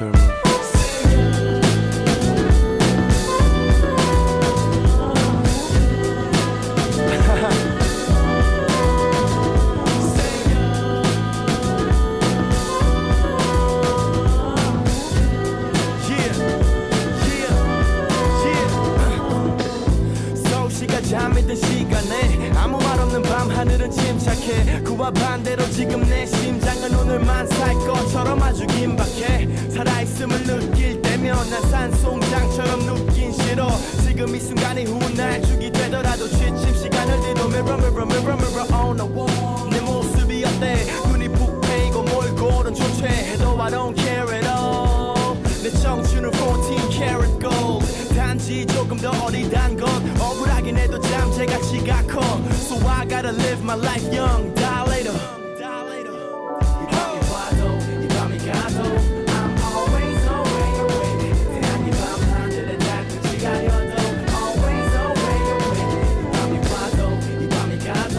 젊은 잠이 든 시간에 아무 말 없는 밤 하늘은 침착해. 그와 반대로 지금 내 심장은 오늘만 살 것처럼 아주 긴박해. 살아있음을 느낄 때면 난 산송장처럼 눕긴 싫어. 지금 이 순간이 훗날죽이 되더라도 취침 시간을 뒤로 mirror mirror mirror mirror on the wall. 내 모습이 어때? 눈이 푹 패이고 몰골은 초췌해도 I don't care at all. 내 청춘은 14 karat gold. 단지 조금 더 어리단 건 억울하긴 해도 잠재가치가 커. So I gotta live my life young, die later. 이 밤이 와도 이 밤이 가도 I'm always awake. 대한 이 밤 하늘에 달빛이 가려도 always awake. 이 밤이 와도 이 밤이 가도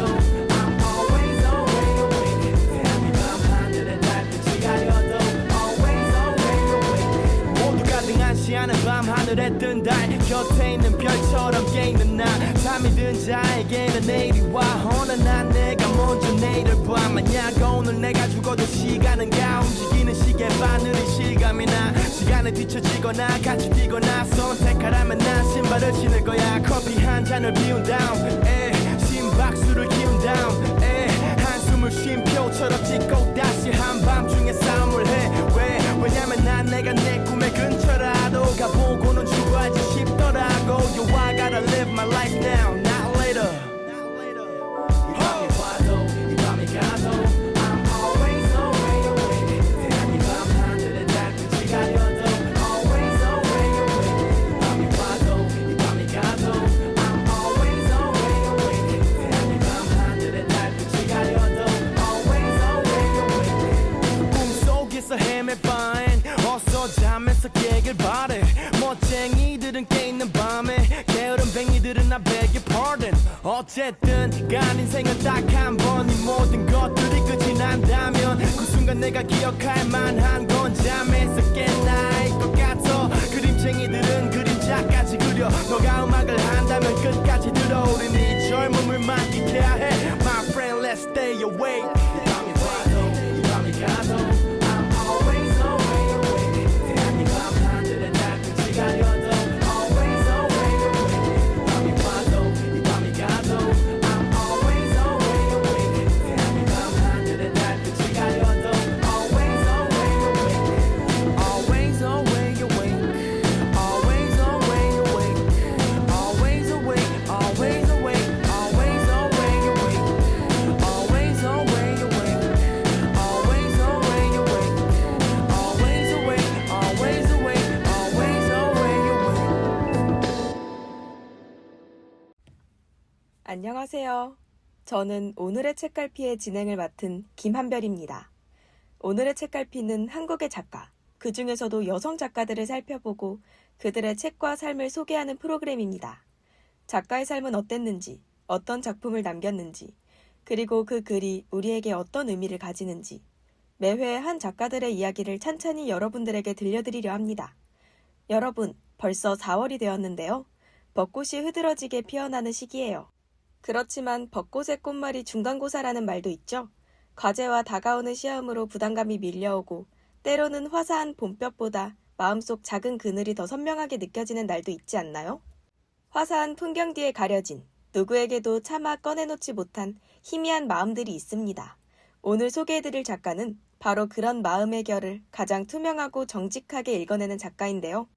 I'm always awake. 대한 이 밤 하늘에 달빛이 가려도 always awake. 모두가 등한시하는 밤 하늘에 뜬 달 곁에 있는 별처럼 깨있는 나. 잠이 든 자에게는 내일이 와. 허나 내가 먼저 내일을 봐. 만약 오늘 내가 죽어도 시간은 가. 움직이는 시계 바늘이 실감이 나. 시간에 뒤처지거나 같이 뛰거나 선택하라면 난 신발을 신을 거야. 커피 한 잔을 비운 다음 심박수를 키운 다음 한숨을 쉼표처럼 찍고 다시 한밤중에 싸움을 해. 왜냐면 난 내가 내 꿈의 근처라도 가보고는 죽어야지 싶더라고. Yo, I gotta live my life now, not later. 이 밤이 와도 이 밤이 가도 I'm always awake. 대한 이 밤 하늘에 달빛이 가려도 always awake. 이 밤이 와도 이 밤이 가도 I'm always awake. 대한 이 밤 하늘에 달빛이 가려도 always awake. 꿈속에서 헤맬 바엔 어서 잠에서 깨길 바래. 멋쟁이들은 깨있는 밤에 게으른 뱅이들은 I beg your pardon. 어쨌든 간 인생은 딱 한 번. 이 모든 것들이 끝이 난다면 그 순간 내가 기억할 만한 건 잠에서 깬 나일 것 같아. 그림쟁이들은 그림자까지 그려. 너가 음악을 한다면 끝까지 들어. 우린 이 젊음을 만끽해야 해. My friend, let's stay awake. 이 밤이 와도 이 밤이 가도 I'm always awake. 대한 이 밤 하늘에 달빛이 가려도 always awake. 이 밤이 와도 이 밤이 가도 I'm always awake. 대한 이 밤 하늘에 달빛이 가려도 always awake. Always awake, awake. Always awake, awake. Always awake, always awake. Always awake, awake. Always awake, awake. Always awake, awake. Always awake, always awake. Always awake, awake. 안녕하세요. 저는 오늘의 책갈피의 진행을 맡은 김한별입니다. 오늘의 책갈피는 한국의 작가, 그 중에서도 여성 작가들을 살펴보고 그들의 책과 삶을 소개하는 프로그램입니다. 작가의 삶은 어땠는지, 어떤 작품을 남겼는지, 그리고 그 글이 우리에게 어떤 의미를 가지는지 매회 한 작가들의 이야기를 찬찬히 여러분들에게 들려드리려 합니다. 여러분, 벌써 4월이 되었는데요. 벚꽃이 흐드러지게 피어나는 시기예요. 그렇지만 벚꽃의 꽃말이 중간고사라는 말도 있죠. 과제와 다가오는 시험으로 부담감이 밀려오고 때로는 화사한 봄볕보다 마음속 작은 그늘이 더 선명하게 느껴지는 날도 있지 않나요? 화사한 풍경 뒤에 가려진 누구에게도 차마 꺼내놓지 못한 희미한 마음들이 있습니다. 오늘 소개해드릴 작가는 바로 그런 마음의 결을 가장 투명하고 정직하게 읽어내는 작가인데요.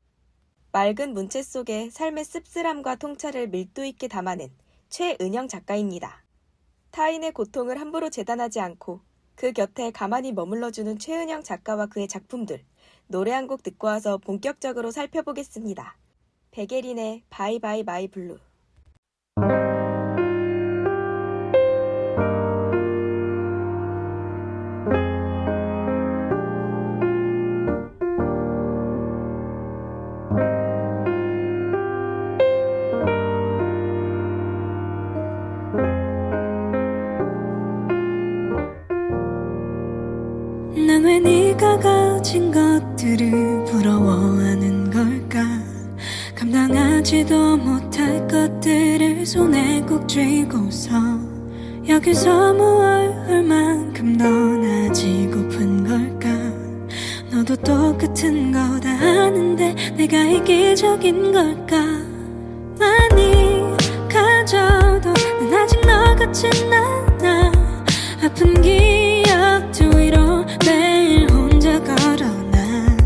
맑은 문체 속에 삶의 씁쓸함과 통찰을 밀도 있게 담아낸 최은영 작가입니다. 타인의 고통을 함부로 재단하지 않고 그 곁에 가만히 머물러주는 최은영 작가와 그의 작품들, 노래 한 곡 듣고 와서 본격적으로 살펴보겠습니다. 백예린의 바이바이 마이 블루. 난 왜 네가 가진 것들을 부러워하는 걸까? 감당하지도 못할 것들을 손에 꼭 쥐고서 여기서 무얼 할 만큼 더 나아지고픈 걸까? 너도 똑같은 거 다 아는데 내가 이기적인 걸까? 많이 가져도 난 아직 너 같진 않아. 아픈 기억들 위로 매일 혼자 걸어나.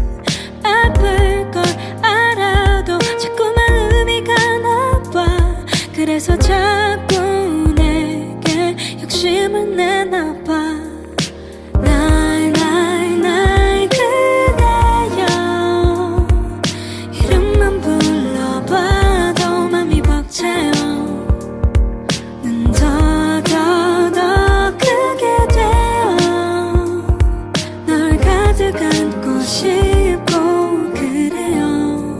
아플 걸 알아도 자꾸만 의미가 나와. 그래서 자꾸 내게 욕심을 내나봐. 날 그대여. 이름만 불러봐도 맘이 벅차요. 눈 더 크게 되어 널 가득 안고 싶고 그래요.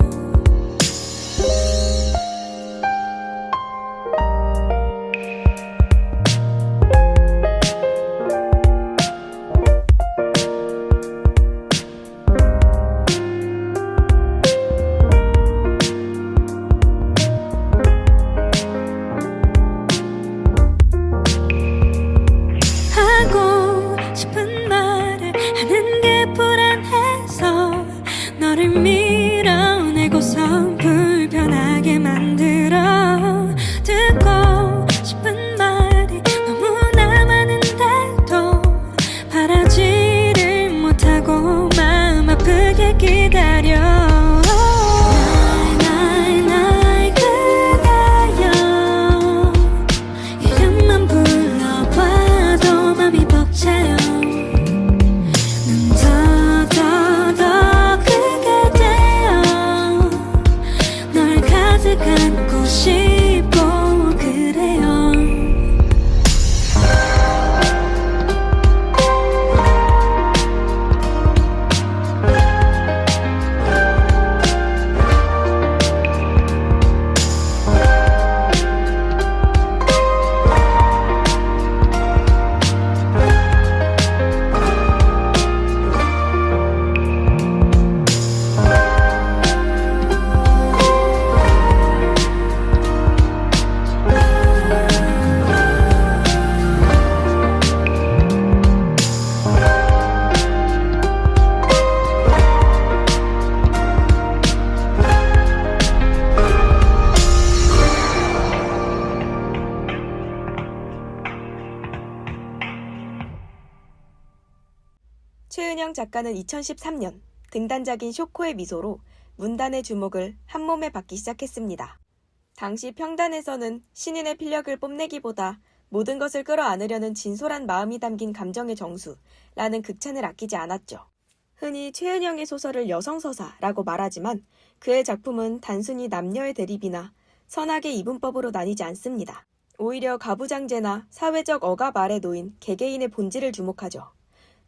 하고 싶은 말을 하는 게 불안해서 너를 밀어내고서 불편하게 만들어. 듣고 싶은 말이 너무나 많은데도 바라지를 못하고 마음 아프게 기다려. 날 그대여. 이름만 불러봐도 맘이 벅차요. 눈 더 크게 되어 널 가득 안고 싶고 그래요. 최은영 작가는 2013년 등단작인 쇼코의 미소로 문단의 주목을 한몸에 받기 시작했습니다. 당시 평단에서는 신인의 필력을 뽐내기보다 모든 것을 끌어안으려는 진솔한 마음이 담긴 감정의 정수라는 극찬을 아끼지 않았죠. 흔히 최은영의 소설을 여성서사라고 말하지만 그의 작품은 단순히 남녀의 대립이나 선악의 이분법으로 나뉘지 않습니다. 오히려 가부장제나 사회적 억압 아래 놓인 개개인의 본질을 주목하죠.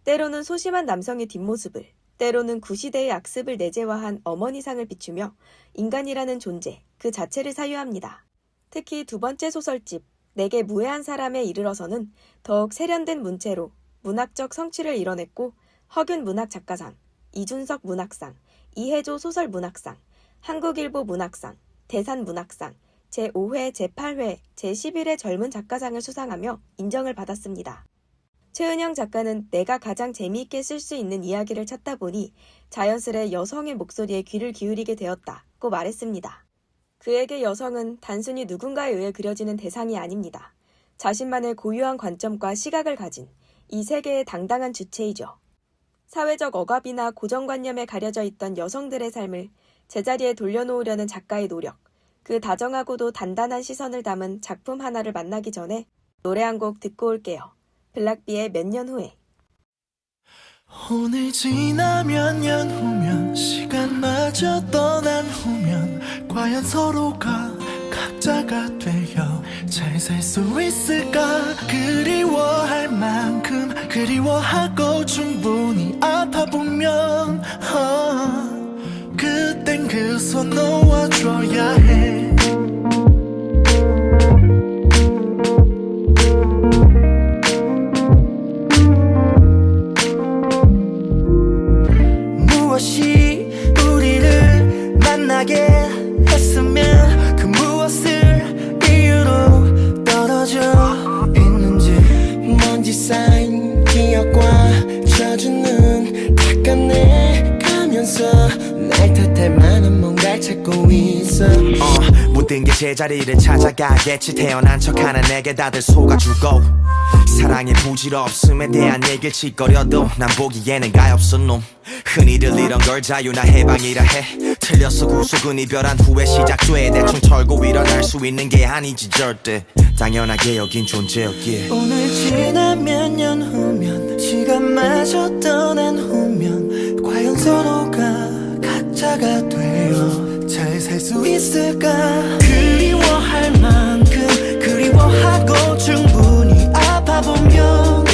때로는 소심한 남성의 뒷모습을, 때로는 구시대의 악습을 내재화한 어머니상을 비추며 인간이라는 존재 그 자체를 사유합니다. 특히 두 번째 소설집 내게 무해한 사람에 이르러서는 더욱 세련된 문체로 문학적 성취를 이뤄냈고 허균 문학작가상, 이준석 문학상, 이혜조 소설문학상, 한국일보 문학상, 대산문학상, 제5회, 제8회, 제11회 젊은 작가상을 수상하며 인정을 받았습니다. 최은영 작가는 내가 가장 재미있게 쓸 수 있는 이야기를 찾다 보니 자연스레 여성의 목소리에 귀를 기울이게 되었다고 말했습니다. 그에게 여성은 단순히 누군가에 의해 그려지는 대상이 아닙니다. 자신만의 고유한 관점과 시각을 가진 이 세계의 당당한 주체이죠. 사회적 억압이나 고정관념에 가려져 있던 여성들의 삶을 제자리에 돌려놓으려는 작가의 노력, 그 다정하고도 단단한 시선을 담은 작품 하나를 만나기 전에 노래 한 곡 듣고 올게요. 블락비의 몇 년 후에. 오늘 지나면 년 후면 시간마저 떠난 후면 과연 서로가 각자가 되어 잘 살 수 있을까? 그리워할 만큼 그리워하고 충분히 아파보면 그땐 그 손 놓아줘야 해. 곁에 많은 뭔가를 찾고 있어. 모든 게 제자리를 찾아가겠지. 태어난 척하는 내게 다들 속아주고, 사랑의 부질없음에 대한 얘기를 짓거려도 난 보기에는 가엾은 놈. 흔히들 이런 걸 자유나 해방이라 해. 틀렸어 구속은 이별한 후에 시작조에 대충 털고 일어날 수 있는 게 아니지 절대. 당연하게 여긴 존재였기에. 오늘 지난 몇 년 후면 시간마저 떠난 후면 과연 서로가 각자가 되어 잘 살 수 있을까. 그리워할 만큼 그리워하고 충분히 아파보면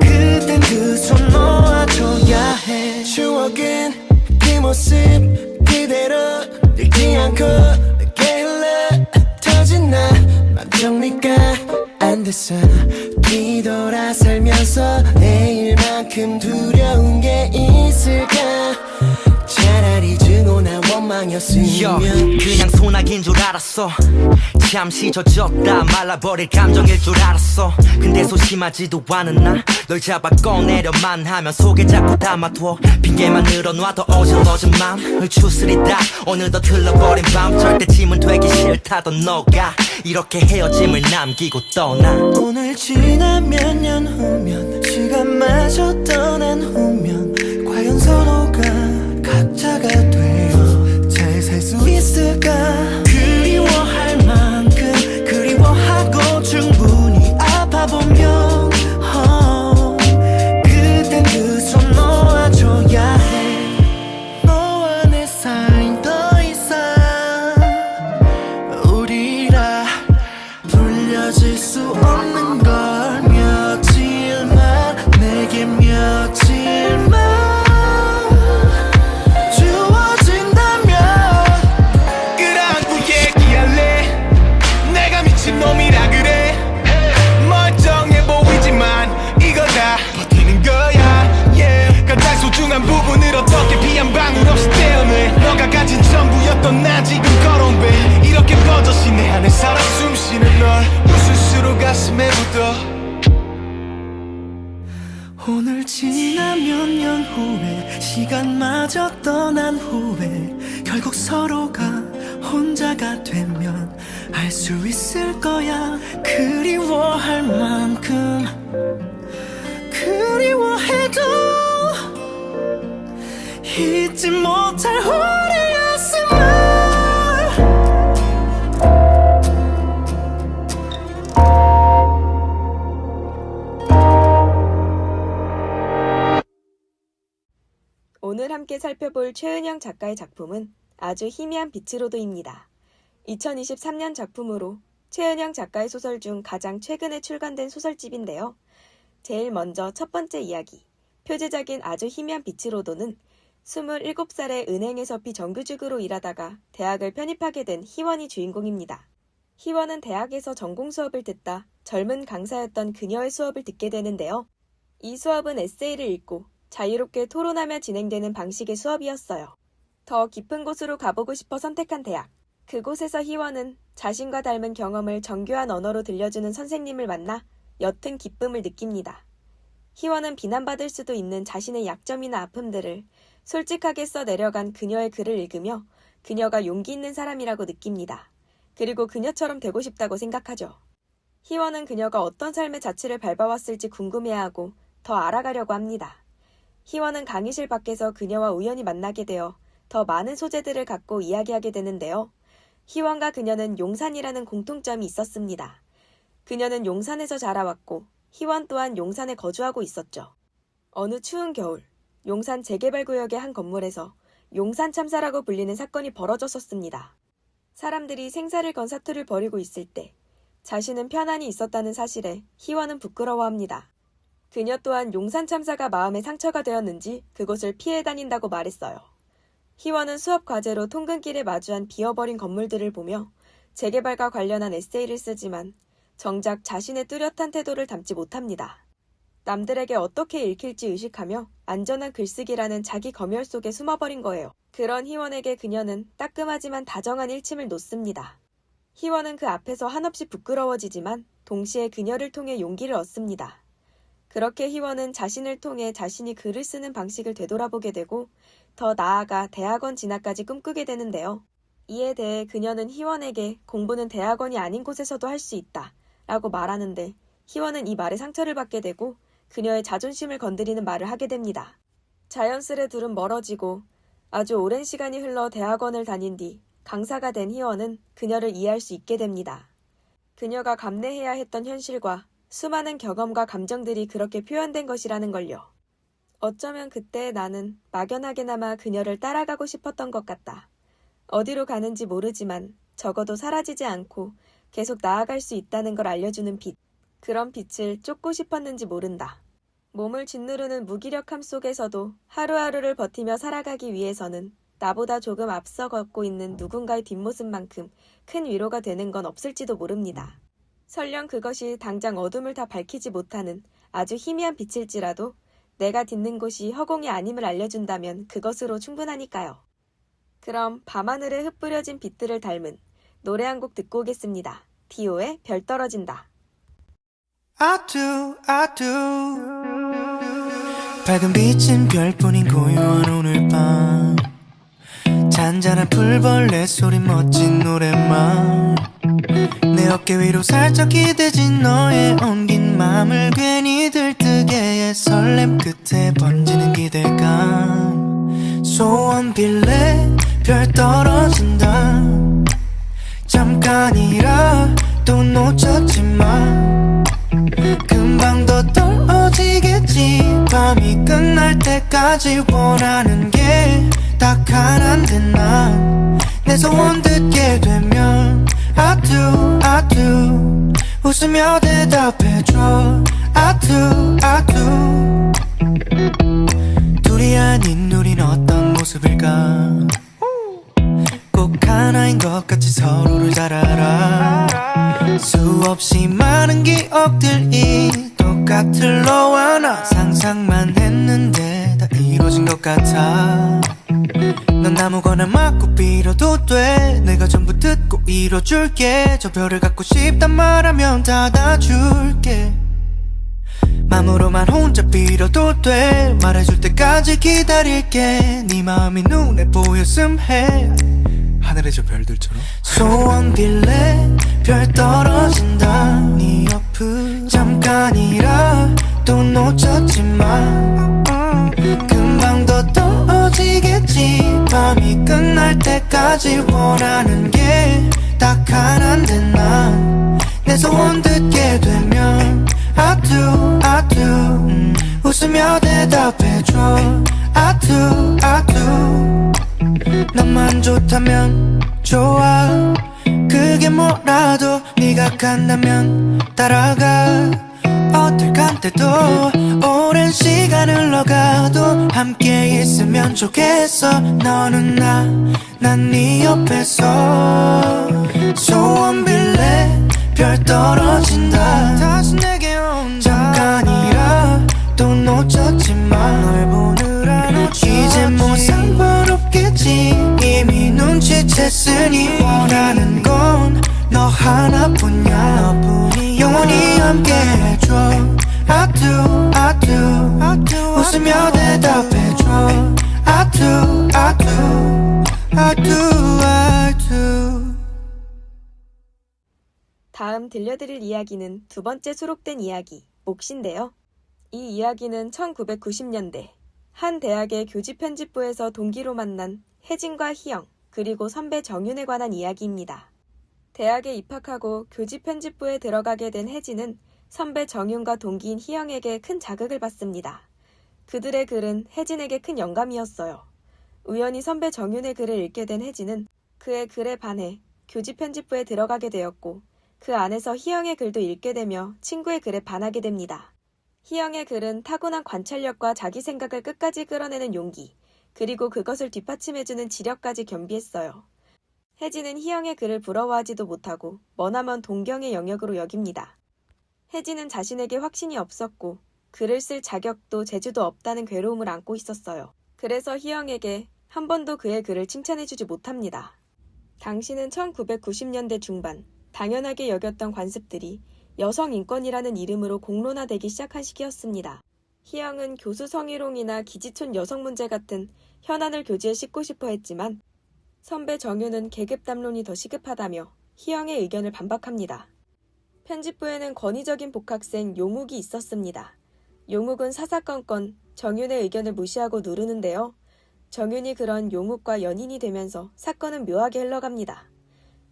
그땐 그 손 놓아줘야 해. 추억은 그 모습 그대로 늙지 않고 내게 흘러 터진 나 맘 정리가 안 됐어. 뒤돌아 살면서 내일만큼 두려운 게 있을까. 차라리 증오나 원망이었으면 그냥 소나기인 줄 알았어. 잠시 젖었다 말라버릴 감정일 줄 알았어. 근데 소심하지도 않은 나 널 잡아 꺼내려만 하면 속에 자꾸 담아둬. 핑계만 늘어놔도 어질러진 맘을 추스리다 어느덧 흘러버린 밤. 절대 짐은 되기 싫다던 너가 이렇게 헤어짐을 남기고 떠나. 오늘 지난 몇 년 후면 시간마저 떠난 후면 과연 서로가 각자가 되어 잘 살 수 있을까. 그리워할 만큼 그리워하고 충분히 아파보면 그땐 그 손 놓아줘야 해. 너와 내 사이는 더 이상 우리라 불려질 수 없는 걸. 며칠만 내게 며칠만 주어진다면 끌어안고 얘기할래. 내가 미친놈이라 그래. 멀쩡해 보이지만 이거 다 버티는 거야, yeah. 가장 소중한 부분을 어떻게 비 한 방울 없이 떼어내. 너가 가진 전부였던 난 지금 걸어온 배 이렇게 버젓이 내 안에 살아 숨쉬는 널 웃을수록 가슴에 묻어. 오늘 지난 몇 년 후에 시간마저 떠난 후에 결국 서로가 혼자가 되면 알 수 있을 거야. 그리워할 만큼 그리워해도 잊지 못할 우리였음을. 오늘 함께 살펴볼 최은영 작가의 작품은 아주 희미한 빛으로도입니다. 2023년 작품으로 최은영 작가의 소설 중 가장 최근에 출간된 소설집인데요. 제일 먼저 첫 번째 이야기, 표제작인 아주 희미한 빛으로도는 27살의 은행에서 비정규직으로 일하다가 대학을 편입하게 된 희원이 주인공입니다. 희원은 대학에서 전공 수업을 듣다 젊은 강사였던 그녀의 수업을 듣게 되는데요. 이 수업은 에세이를 읽고 자유롭게 토론하며 진행되는 방식의 수업이었어요. 더 깊은 곳으로 가보고 싶어 선택한 대학. 그곳에서 희원은 자신과 닮은 경험을 정교한 언어로 들려주는 선생님을 만나 옅은 기쁨을 느낍니다. 희원은 비난받을 수도 있는 자신의 약점이나 아픔들을 솔직하게 써내려간 그녀의 글을 읽으며 그녀가 용기 있는 사람이라고 느낍니다. 그리고 그녀처럼 되고 싶다고 생각하죠. 희원은 그녀가 어떤 삶의 자취를 밟아왔을지 궁금해하고 더 알아가려고 합니다. 희원은 강의실 밖에서 그녀와 우연히 만나게 되어 더 많은 소재들을 갖고 이야기하게 되는데요. 희원과 그녀는 용산이라는 공통점이 있었습니다. 그녀는 용산에서 자라왔고 희원 또한 용산에 거주하고 있었죠. 어느 추운 겨울, 용산 재개발구역의 한 건물에서 용산 참사라고 불리는 사건이 벌어졌었습니다. 사람들이 생사를 건 사투를 벌이고 있을 때 자신은 편안히 있었다는 사실에 희원은 부끄러워합니다. 그녀 또한 용산 참사가 마음에 상처가 되었는지 그곳을 피해 다닌다고 말했어요. 희원은 수업 과제로 통근길에 마주한 비어버린 건물들을 보며 재개발과 관련한 에세이를 쓰지만 정작 자신의 뚜렷한 태도를 담지 못합니다. 남들에게 어떻게 읽힐지 의식하며 안전한 글쓰기라는 자기 검열 속에 숨어버린 거예요. 그런 희원에게 그녀는 따끔하지만 다정한 일침을 놓습니다. 희원은 그 앞에서 한없이 부끄러워지지만 동시에 그녀를 통해 용기를 얻습니다. 그렇게 희원은 자신을 통해 자신이 글을 쓰는 방식을 되돌아보게 되고 더 나아가 대학원 진학까지 꿈꾸게 되는데요. 이에 대해 그녀는 희원에게 공부는 대학원이 아닌 곳에서도 할 수 있다 라고 말하는데 희원은 이 말에 상처를 받게 되고 그녀의 자존심을 건드리는 말을 하게 됩니다. 자연스레 둘은 멀어지고 아주 오랜 시간이 흘러 대학원을 다닌 뒤 강사가 된 희원은 그녀를 이해할 수 있게 됩니다. 그녀가 감내해야 했던 현실과 수많은 경험과 감정들이 그렇게 표현된 것이라는 걸요. 어쩌면 그때 나는 막연하게나마 그녀를 따라가고 싶었던 것 같다. 어디로 가는지 모르지만 적어도 사라지지 않고 계속 나아갈 수 있다는 걸 알려주는 빛. 그런 빛을 쫓고 싶었는지 모른다. 몸을 짓누르는 무기력함 속에서도 하루하루를 버티며 살아가기 위해서는 나보다 조금 앞서 걷고 있는 누군가의 뒷모습만큼 큰 위로가 되는 건 없을지도 모릅니다. 설령 그것이 당장 어둠을 다 밝히지 못하는 아주 희미한 빛일지라도 내가 딛는 곳이 허공이 아님을 알려준다면 그것으로 충분하니까요. 그럼 밤하늘에 흩뿌려진 빛들을 닮은 노래 한 곡 듣고 오겠습니다. 디오의 별 떨어진다. I do 밝은 빛은 별뿐인 고요한 오늘 밤 잔잔한 풀벌레 소리 멋진 노랫말 내 어깨 위로 살짝 기대진 너의 엉긴 맘을 괜히 들뜨게 해 설렘 끝에 번지는 기대감 소원 빌래 별 떨어진다 잠깐이라 또 놓쳤지만 금방 더 떨어지겠지 밤이 끝날 때까지 원하는 게 딱 하나인데 난 내 소원 듣게 되면 I do 웃으며 대답해줘 I do 둘이 아닌 우린 어떤 모습일까 꼭 하나인 것 같이 서로를 잘 알아 수없이 많은 기억들이 똑같을 너와 나 상상만 했는데 다 이루어진 것 같아 넌 아무거나 맞고 빌어도 돼 내가 전부 듣고 이뤄줄게 저 별을 갖고 싶단 말하면 닫아줄게 맘으로만 혼자 빌어도 돼 말해줄 때까지 기다릴게 네 마음이 눈에 보였음 해 하늘의 저 별들처럼 소원 빌래 별 떨어진다 네 옆을 잠깐이라 또 놓쳤지만 금방 더 떨어지겠지 밤이 끝날 때까지 원하는 게 딱 하나인데 난 내 소원 듣게 되면 I do 웃으며 대답해줘 I do 너만 좋다면 좋아 그게 뭐라도 네가 간다면 따라가 어떨 간때도 오랜 시간 흘러가도 함께 있으면 좋겠어 너는 난 네 옆에서 소원 빌래 별 떨어진다 다시 내게 온다 잠깐이라 또 놓쳤지만 널 보느라 놓쳤지 이제 뭐 상관없겠지 이미 눈치챘으니 원하는 건 너 하나뿐이야 영원히 함께 해줘 I do 웃으며 대답해줘 I do 다음 들려드릴 이야기는 두 번째 수록된 이야기, 몫인데요. 이 이야기는 1990년대 한 대학의 교직 편집부에서 동기로 만난 혜진과 희영, 그리고 선배 정윤에 관한 이야기입니다. 대학에 입학하고 교직 편집부에 들어가게 된 혜진은 선배 정윤과 동기인 희영에게 큰 자극을 받습니다. 그들의 글은 혜진에게 큰 영감이었어요. 우연히 선배 정윤의 글을 읽게 된 혜진은 그의 글에 반해 교직 편집부에 들어가게 되었고 그 안에서 희영의 글도 읽게 되며 친구의 글에 반하게 됩니다. 희영의 글은 타고난 관찰력과 자기 생각을 끝까지 끌어내는 용기, 그리고 그것을 뒷받침해주는 지력까지 겸비했어요. 혜진은 희영의 글을 부러워하지도 못하고 머나먼 동경의 영역으로 여깁니다. 혜진은 자신에게 확신이 없었고 글을 쓸 자격도 재주도 없다는 괴로움을 안고 있었어요. 그래서 희영에게 한 번도 그의 글을 칭찬해주지 못합니다. 당시는 1990년대 중반, 당연하게 여겼던 관습들이 여성인권이라는 이름으로 공론화되기 시작한 시기였습니다. 희영은 교수 성희롱이나 기지촌 여성 문제 같은 현안을 교지에 싣고 싶어 했지만 선배 정윤은 계급 담론이 더 시급하다며 희영의 의견을 반박합니다. 편집부에는 권위적인 복학생 용욱이 있었습니다. 용욱은 사사건건 정윤의 의견을 무시하고 누르는데요. 정윤이 그런 용욱과 연인이 되면서 사건은 묘하게 흘러갑니다.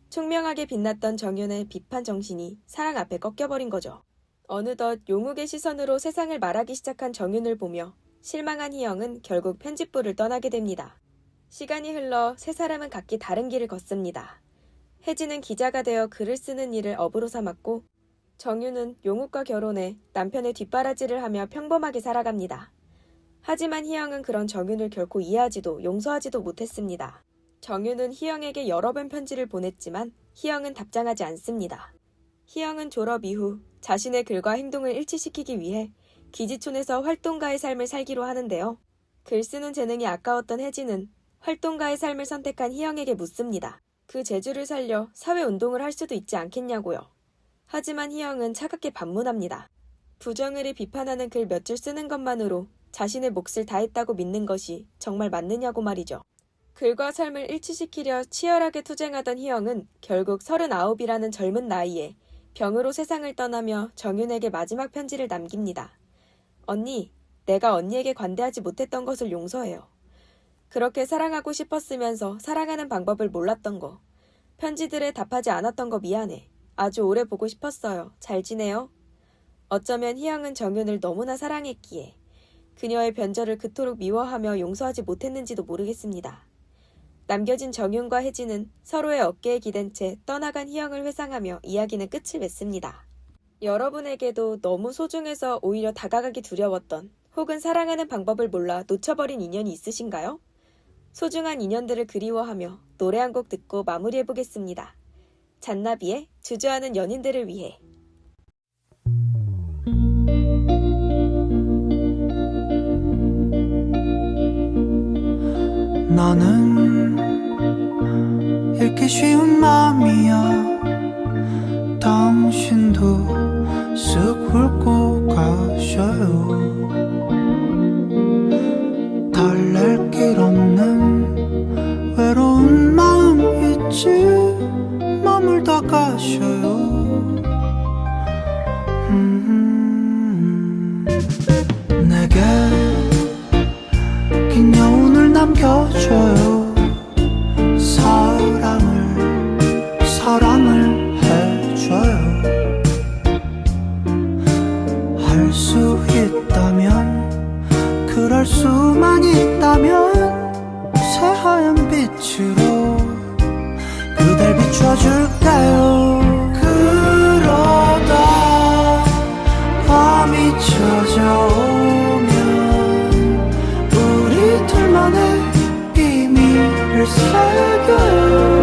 총명하게 빛났던 정윤의 비판 정신이 사랑 앞에 꺾여버린 거죠. 어느덧 용욱의 시선으로 세상을 말하기 시작한 정윤을 보며 실망한 희영은 결국 편집부를 떠나게 됩니다. 시간이 흘러 세 사람은 각기 다른 길을 걷습니다. 혜진은 기자가 되어 글을 쓰는 일을 업으로 삼았고 정윤은 용욱과 결혼해 남편의 뒷바라지를 하며 평범하게 살아갑니다. 하지만 희영은 그런 정윤을 결코 이해하지도 용서하지도 못했습니다. 정윤은 희영에게 여러 번 편지를 보냈지만 희영은 답장하지 않습니다. 희영은 졸업 이후 자신의 글과 행동을 일치시키기 위해 기지촌에서 활동가의 삶을 살기로 하는데요. 글 쓰는 재능이 아까웠던 혜진은 활동가의 삶을 선택한 희영에게 묻습니다. 그 재주를 살려 사회운동을 할 수도 있지 않겠냐고요. 하지만 희영은 차갑게 반문합니다. 부정을이 비판하는 글 몇 줄 쓰는 것만으로 자신의 몫을 다했다고 믿는 것이 정말 맞느냐고 말이죠. 글과 삶을 일치시키려 치열하게 투쟁하던 희영은 결국 39이라는 젊은 나이에 병으로 세상을 떠나며 정윤에게 마지막 편지를 남깁니다. 언니, 내가 언니에게 관대하지 못했던 것을 용서해요. 그렇게 사랑하고 싶었으면서 사랑하는 방법을 몰랐던 거. 편지들에 답하지 않았던 거 미안해. 아주 오래 보고 싶었어요. 잘 지내요? 어쩌면 희영은 정윤을 너무나 사랑했기에 그녀의 변절을 그토록 미워하며 용서하지 못했는지도 모르겠습니다. 남겨진 정윤과 혜진은 서로의 어깨에 기댄 채 떠나간 희영을 회상하며 이야기는 끝을 맺습니다. 여러분에게도 너무 소중해서 오히려 다가가기 두려웠던 혹은 사랑하는 방법을 몰라 놓쳐버린 인연이 있으신가요? 소중한 인연들을 그리워하며 노래 한 곡 듣고 마무리해보겠습니다. 잔나비의 주저하는 연인들을 위해. 나는 읽기 쉬운 마음이야. 당신도 쓱 훑고 가셔요. 달랠 길 없는 외로운 마음 있지. 머물다 가셔요. 내게 긴 여운을 남겨줘요. 사랑을 해줘요. 할 수 있다면, 그럴 수만 있다면 새하얀 빛으로 그댈 비춰줄까요? 그러다 밤이 찾아오면 우리 둘만의 비밀을 새겨요.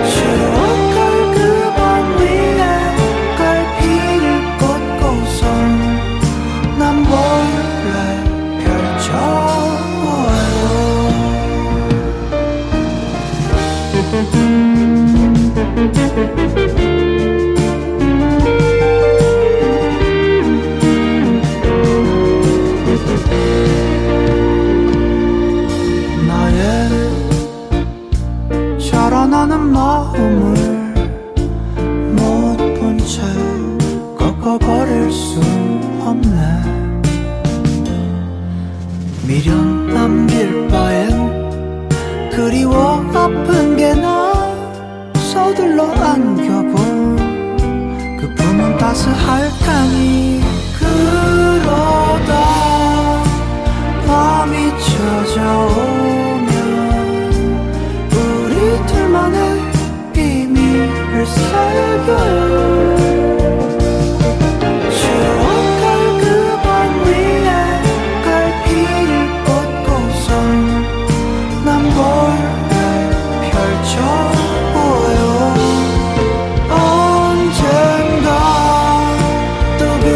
추억할 그 밤 위에 갈피를 꽂고선 난 몰래 펼쳐보아요. 나의 자라나는 마음을 못 본 채 꺾어버릴 수 없네. 미련 남길 바엔 그리워 아픈 게 나. 서둘러 안겨본 그 품은 따스할 테니. 그러다 밤이 찾아오면 우리 둘만의 비밀을 새겨요. 추억할 그 밤 위에 갈피를 꽂고선 난 몰래 펼쳐보아요. 언젠가 또 그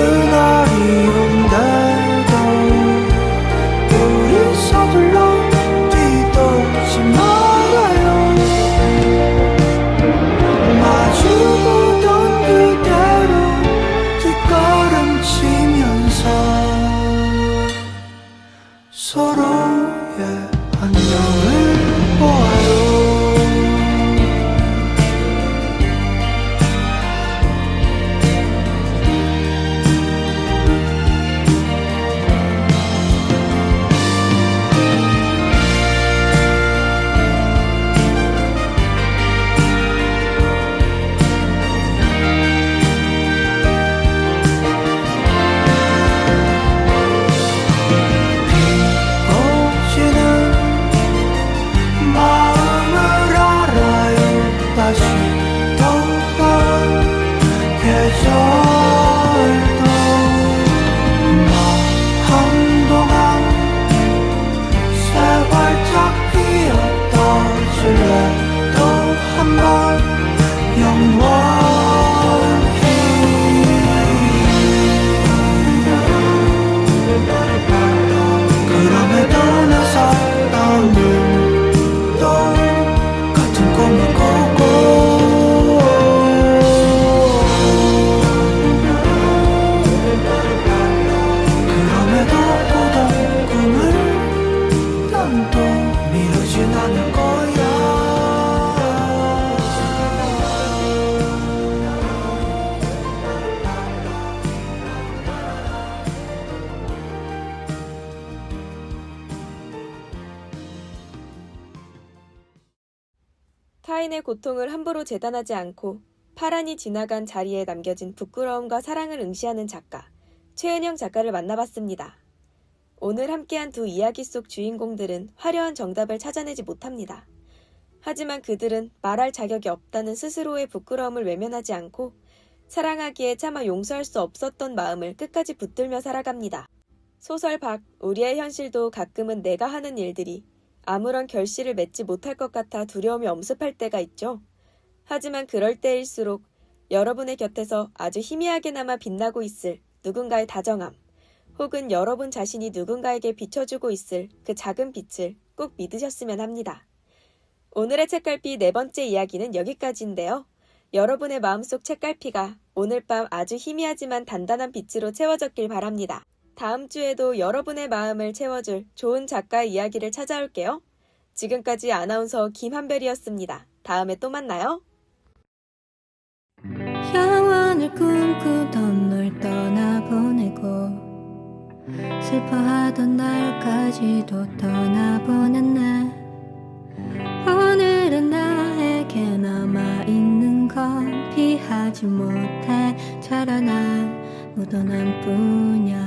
타인의 고통을 함부로 재단하지 않고 파란이 지나간 자리에 남겨진 부끄러움과 사랑을 응시하는 작가, 최은영 작가를 만나봤습니다. 오늘 함께한 두 이야기 속 주인공들은 화려한 정답을 찾아내지 못합니다. 하지만 그들은 말할 자격이 없다는 스스로의 부끄러움을 외면하지 않고 사랑하기에 차마 용서할 수 없었던 마음을 끝까지 붙들며 살아갑니다. 소설 박, 우리의 현실도 가끔은 내가 하는 일들이 아무런 결실을 맺지 못할 것 같아 두려움이 엄습할 때가 있죠. 하지만 그럴 때일수록 여러분의 곁에서 아주 희미하게나마 빛나고 있을 누군가의 다정함, 혹은 여러분 자신이 누군가에게 비춰주고 있을 그 작은 빛을 꼭 믿으셨으면 합니다. 오늘의 책갈피 네 번째 이야기는 여기까지인데요. 여러분의 마음속 책갈피가 오늘 밤 아주 희미하지만 단단한 빛으로 채워졌길 바랍니다. 다음 주에도 여러분의 마음을 채워줄 좋은 작가의 이야기를 찾아올게요. 지금까지 아나운서 김한별이었습니다. 다음에 또 만나요. 영원을 꿈꾸던 널 떠나보내고 슬퍼하던 날까지도 떠나보냈네. 오늘은 나에게 남아있는 건 피하지 못해 자라난 묻어난 뿐이야.